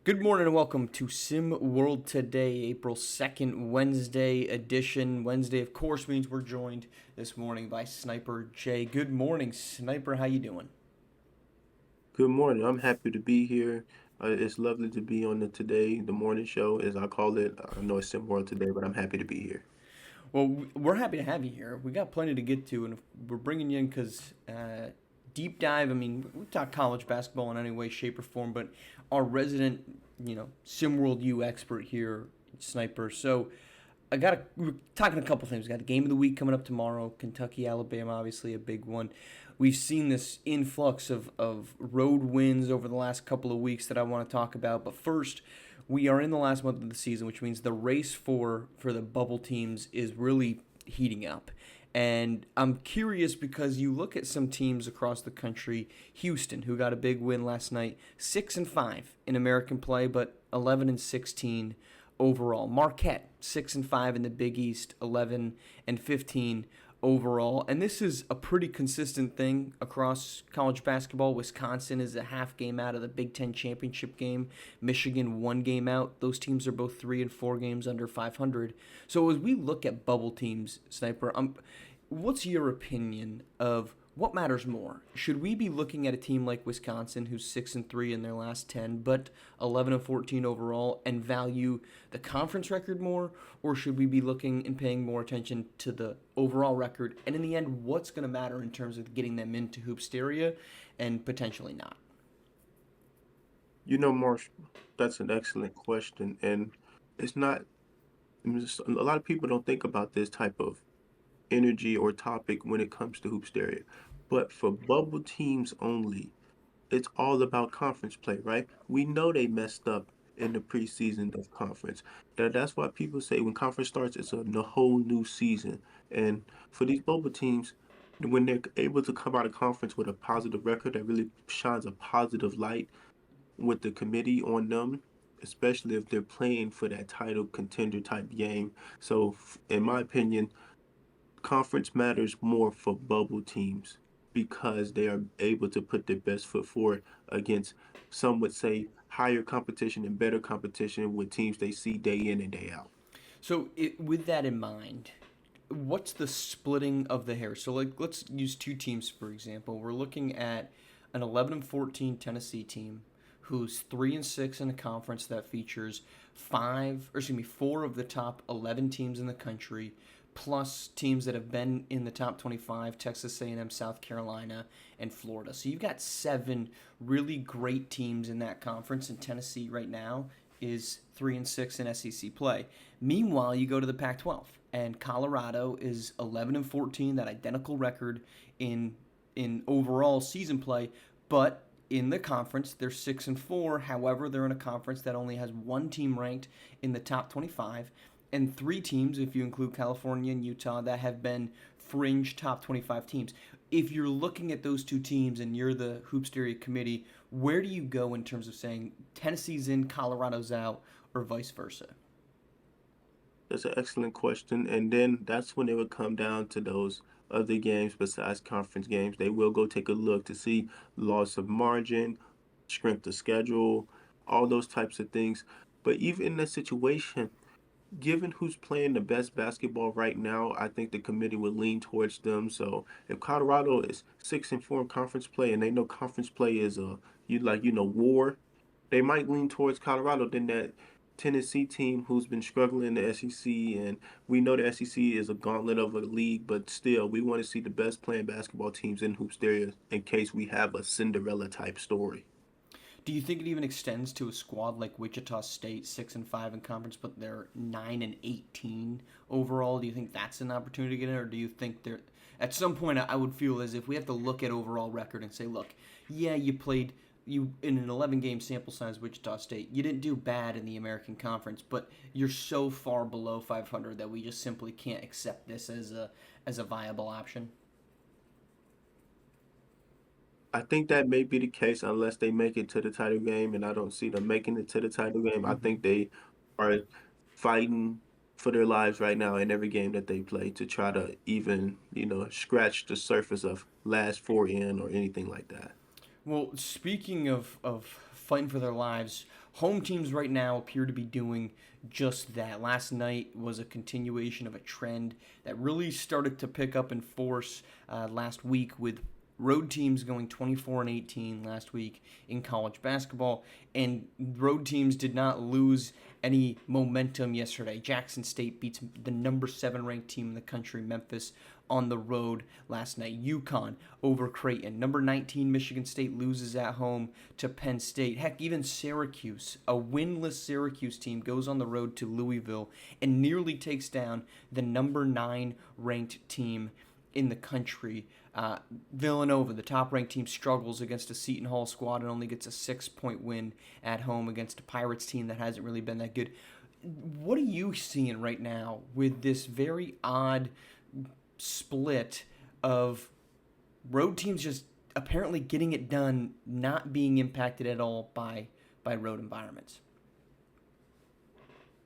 Good morning and welcome to SimWorld Today, April 2nd, Wednesday edition. Wednesday, of course, means we're joined this morning by Sniper Jay. Good morning, Sniper. How you doing? Good morning. I'm happy to be here. It's lovely to be on the morning show, as I call it. I know it's SimWorld today, but I'm happy to be here. Well, we're happy to have you here. We got plenty to get to, and we're bringing you in because deep dive. I mean, we talk college basketball in any way, shape, or form, but our resident, SimWorld U expert here, Sniper. So we're talking a couple things. We got the game of the week coming up tomorrow. Kentucky, Alabama, obviously a big one. We've seen this influx of road wins over the last couple of weeks that I want to talk about. But first, we are in the last month of the season, which means the race for the bubble teams is really heating up. And I'm curious because you look at some teams across the country. Houston, who got a big win last night, 6-5 in American play, but 11-16 overall. Marquette, 6-5 in the Big East, 11-15 overall. And this is a pretty consistent thing across college basketball. Wisconsin is a half game out of the Big Ten championship game. Michigan 1 game out. Those teams are both 3 and 4 games under 500. So as we look at bubble teams, Sniper, what's your opinion of what matters more? Should we be looking at a team like Wisconsin, who's 6-3 in their last 10, but 11-14 overall, and value the conference record more, or should we be looking and paying more attention to the overall record? And in the end, what's going to matter in terms of getting them into Hoopsteria and potentially not? Marsh, that's an excellent question, and it's not. A lot of people don't think about this type of energy or topic when it comes to Hoopsteria, but for bubble teams only, it's all about conference play, right? We know they messed up in the preseason of conference. And that's why people say when conference starts, it's a whole new season. And for these bubble teams, when they're able to come out of conference with a positive record, that really shines a positive light with the committee on them, especially if they're playing for that title contender type game. So, in my opinion, conference matters more for bubble teams because they are able to put their best foot forward against, some would say, higher competition and better competition with teams they see day in and day out. So, with that in mind, what's the splitting of the hair? So, like, let's use two teams for example. We're looking at an 11-14 Tennessee team who's 3-6 in a conference that features four of the top 11 teams in the country, plus teams that have been in the top 25: Texas A&M, South Carolina, and Florida. So you've got 7 really great teams in that conference, and Tennessee right now is 3-6 in SEC play. Meanwhile, you go to the Pac-12, and Colorado is 11-14, that identical record in overall season play, but in the conference they're 6-4. However, they're in a conference that only has one team ranked in the top 25, and 3 teams, if you include California and Utah, that have been fringe top 25 teams. If you're looking at those two teams and you're the Hoopsteria committee, where do you go in terms of saying Tennessee's in, Colorado's out, or vice versa? That's an excellent question. And then that's when it would come down to those other games besides conference games. They will go take a look to see loss of margin, strength of schedule, all those types of things. But even in that situation, given who's playing the best basketball right now, I think the committee would lean towards them. So if Colorado is 6-4 in conference play and they know conference play is war, they might lean towards Colorado than that Tennessee team who's been struggling in the SEC. And we know the SEC is a gauntlet of a league, but still, we want to see the best playing basketball teams in hoops there in case we have a Cinderella type story. Do you think it even extends to a squad like Wichita State, 6-5 in conference, but they're 9-18 overall? Do you think that's an opportunity to get in, or do you think they're at some point? I would feel as if we have to look at overall record and say, look, yeah, you played you in an 11 game sample size, Wichita State. You didn't do bad in the American Conference, but you're so far below 500 that we just simply can't accept this as a viable option. I think that may be the case unless they make it to the title game, and I don't see them making it to the title game. I Mm-hmm. think they are fighting for their lives right now in every game that they play to try to even, scratch the surface of last four in or anything like that. Well, speaking of fighting for their lives. Home teams right now appear to be doing just that. Last night was a continuation of a trend that really started to pick up in force last week, with road teams going 24-18 last week in college basketball, and road teams did not lose any momentum yesterday. Jackson State beats the number 7 ranked team in the country, Memphis, on the road last night. UConn over Creighton. Number 19 Michigan State loses at home to Penn State. Heck, even Syracuse, a winless Syracuse team, goes on the road to Louisville and nearly takes down the number 9 ranked team in the country. Villanova, the top-ranked team, struggles against a Seton Hall squad and only gets a 6-point win at home against a Pirates team that hasn't really been that good. What are you seeing right now with this very odd split of road teams just apparently getting it done, not being impacted at all by road environments?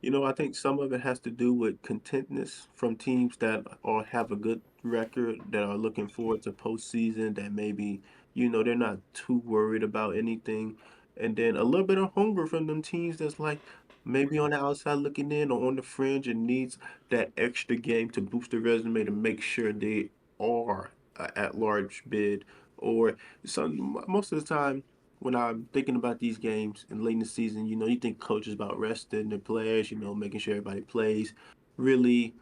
I think some of it has to do with contentness from teams that have a good record, that are looking forward to postseason, that maybe, they're not too worried about anything. And then a little bit of hunger from them teams that's like maybe on the outside looking in or on the fringe and needs that extra game to boost their resume to make sure they are at large bid. Or most of the time, when I'm thinking about these games and late in the season, you think coaches about resting their players, making sure everybody plays, really,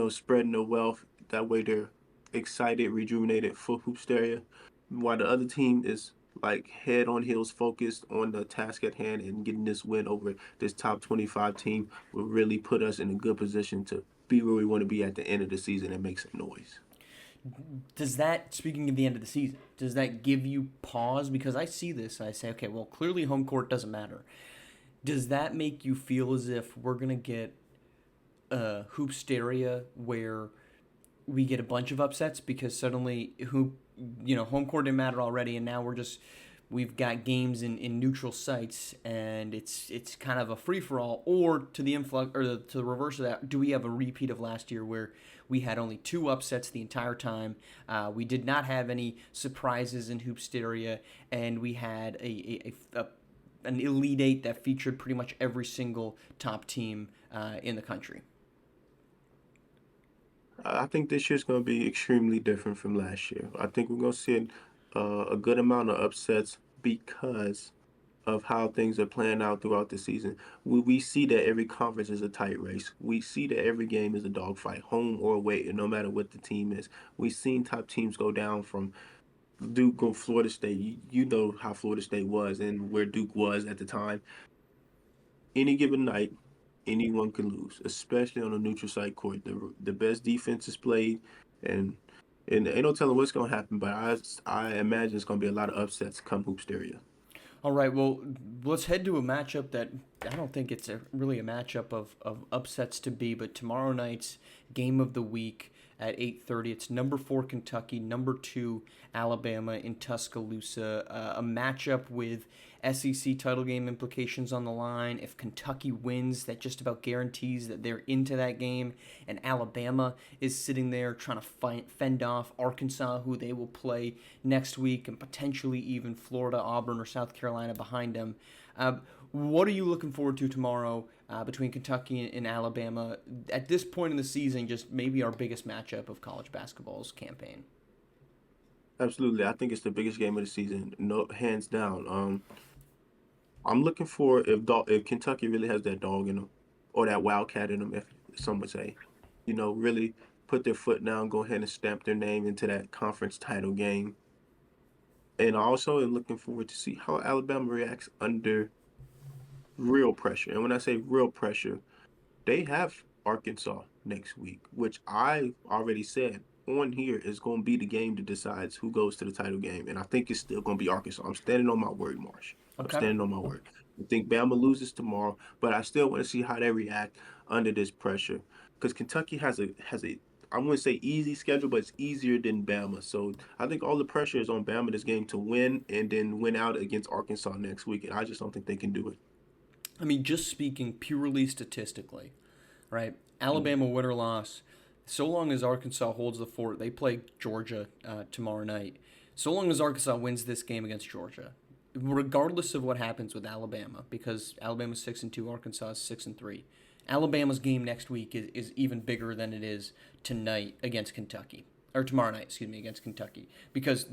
spreading the wealth. That way they're excited, rejuvenated for Hoopsteria, while the other team is like head on heels focused on the task at hand, and getting this win over this top 25 team will really put us in a good position to be where we want to be at the end of the season and make some noise. Does that, speaking of the end of the season, does that give you pause? Because I see this, I say, okay, well, clearly home court doesn't matter. Does that make you feel as if we're going to get hoopsteria where we get a bunch of upsets because suddenly home court didn't matter already, and now we've got games in neutral sites, and it's kind of a free for all? Or to the influx, or to the reverse of that, do we have a repeat of last year where we had only 2 upsets the entire time? We did not have any surprises in hoopsteria, and we had an Elite Eight that featured pretty much every single top team in the country. I think this year's going to be extremely different from last year. I think we're going to see a good amount of upsets because of how things are playing out throughout the season. We see that every conference is a tight race. We see that every game is a dogfight, home or away, and no matter what the team is. We've seen top teams go down from Duke or Florida State. You know how Florida State was and where Duke was at the time. Any given night, anyone can lose, especially on a neutral site court. The best defense is played, and ain't no telling what's gonna happen. But I imagine it's gonna be a lot of upsets come Hoopsteria. All right, well, let's head to a matchup that I don't think it's really a matchup of upsets to be, but tomorrow night's game of the week at 8:30. It's number 4 Kentucky, number 2 Alabama in Tuscaloosa. A matchup with SEC title game implications on the line. If Kentucky wins, that just about guarantees that they're into that game. And Alabama is sitting there trying to fend off Arkansas, who they will play next week, and potentially even Florida, Auburn, or South Carolina behind them. What are you looking forward to tomorrow between Kentucky and Alabama? At this point in the season, just maybe our biggest matchup of college basketball's campaign. Absolutely, I think it's the biggest game of the season, no hands down. I'm looking for if Kentucky really has that dog in them, or that wildcat in them, if some would say, really put their foot down, go ahead and stamp their name into that conference title game. And I also am looking forward to see how Alabama reacts under real pressure. And when I say real pressure, they have Arkansas next week, which I already said on here is going to be the game that decides who goes to the title game. And I think it's still going to be Arkansas. I'm standing on my word, Marsh. I'm Okay. standing on my word. I think Bama loses tomorrow, but I still want to see how they react under this pressure, because Kentucky has a I wouldn't say easy schedule, but it's easier than Bama. So I think all the pressure is on Bama this game to win and then win out against Arkansas next week. And I just don't think they can do it. I mean, just speaking purely statistically, right? Mm. Alabama win or loss, so long as Arkansas holds the fort, they play Georgia tomorrow night. So long as Arkansas wins this game against Georgia, regardless of what happens with Alabama, because Alabama's 6-2, Arkansas is 6-3. Alabama's game next week is even bigger than it is tonight against Kentucky. Or tomorrow night, excuse me, against Kentucky. Because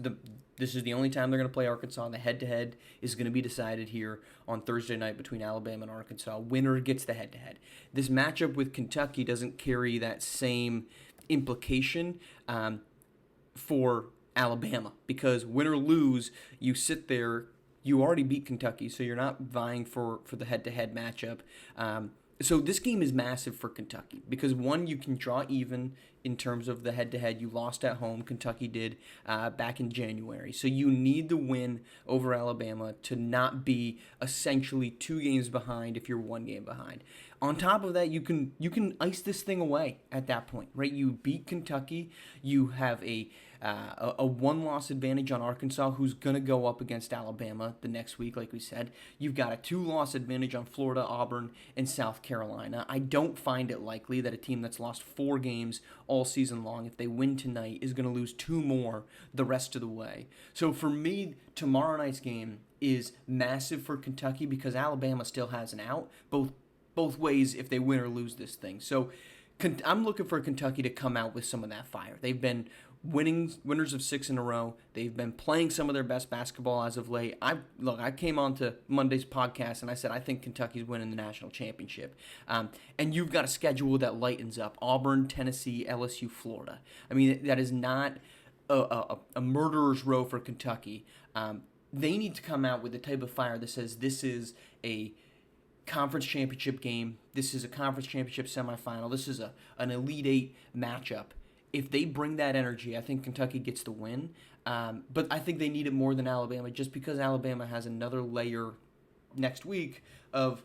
this is the only time they're going to play Arkansas. The head-to-head is going to be decided here on Thursday night between Alabama and Arkansas. Winner gets the head-to-head. This matchup with Kentucky doesn't carry that same implication for Alabama. Because win or lose, you sit there, you already beat Kentucky, so you're not vying for the head-to-head matchup. So this game is massive for Kentucky because, one, you can draw even in terms of the head-to-head. You lost at home. Kentucky did back in January. So you need the win over Alabama to not be essentially 2 games behind if you're 1 game behind. On top of that, you can ice this thing away at that point, right? You beat Kentucky. You have a 1-loss advantage on Arkansas, who's going to go up against Alabama the next week, like we said. You've got a 2-loss advantage on Florida, Auburn, and South Carolina. I don't find it likely that a team that's lost 4 games all season long, if they win tonight, is going to lose 2 more the rest of the way. So for me, tomorrow night's game is massive for Kentucky because Alabama still has an out, both ways if they win or lose this thing. So I'm looking for Kentucky to come out with some of that fire. They've been winners of 6 in a row. They've been playing some of their best basketball as of late. I came on to Monday's podcast and I said I think Kentucky's winning the national championship. And you've got a schedule that lightens up: Auburn, Tennessee, LSU, Florida. I mean, that is not a murderer's row for Kentucky. They need to come out with the type of fire that says this is a conference championship game. This is a conference championship semifinal. This is an Elite Eight matchup. If they bring that energy, I think Kentucky gets the win. But I think they need it more than Alabama, just because Alabama has another layer next week of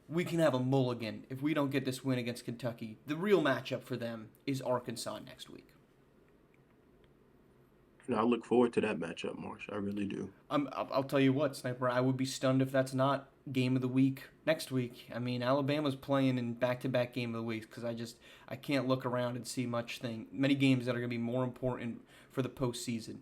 we can have a mulligan if we don't get this win against Kentucky. The real matchup for them is Arkansas next week. And I look forward to that matchup, Marsh. I really do. I'll tell you what, Sniper, I would be stunned if that's not game of the week next week. I mean, Alabama's playing in back-to-back game of the week because I can't look around and see many games that are going to be more important for the postseason.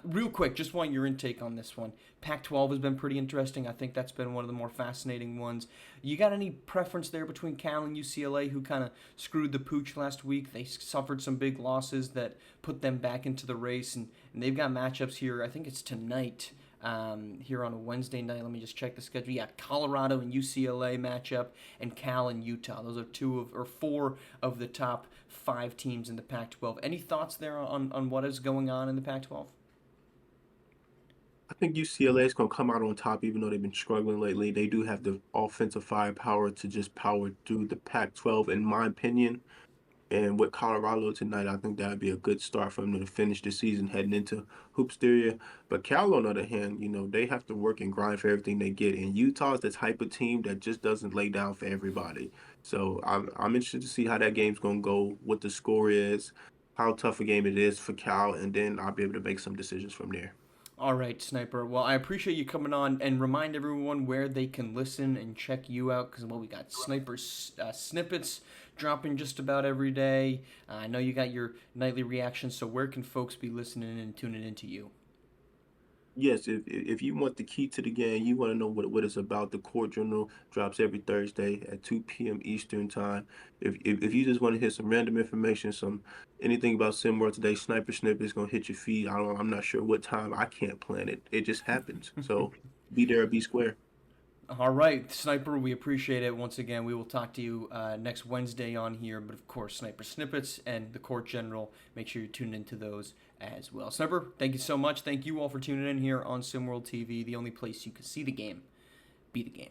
Real quick, just want your intake on this one. Pac-12 has been pretty interesting. I think that's been one of the more fascinating ones. You got any preference there between Cal and UCLA, who kind of screwed the pooch last week? They suffered some big losses that put them back into the race, and they've got matchups here. I think it's tonight. Here on a Wednesday night. Let me just check the schedule. Yeah, Colorado and UCLA matchup, and Cal and Utah. Those are 4 of the top 5 teams in the Pac-12. Any thoughts there on what is going on in the Pac-12? I think UCLA is going to come out on top, even though they've been struggling lately. They do have the offensive firepower to just power through the Pac-12, in my opinion. And with Colorado tonight, I think that would be a good start for them to finish the season heading into Hoopsteria. But Cal, on the other hand, they have to work and grind for everything they get. And Utah is the type of team that just doesn't lay down for everybody. So I'm interested to see how that game's going to go, what the score is, how tough a game it is for Cal, and then I'll be able to make some decisions from there. All right, Sniper. Well, I appreciate you coming on, and remind everyone where they can listen and check you out, because, we got Sniper snippets dropping just about every day. I know you got your nightly reactions, so where can folks be listening and tuning into you? Yes, if you want the key to the game, you want to know what it's about, the Court Journal drops every Thursday at 2 p.m. Eastern Time. If you just want to hear some random information, anything about SimWorld today, Sniper Snippet is going to hit your feed. I'm not sure what time. I can't plan it. It just happens. So be there or be square. All right, Sniper, we appreciate it. Once again, we will talk to you next Wednesday on here. But, of course, Sniper Snippets and the Court General, make sure you tune into those as well. Sniper, thank you so much. Thank you all for tuning in here on SimWorld TV, the only place you can see the game, be the game.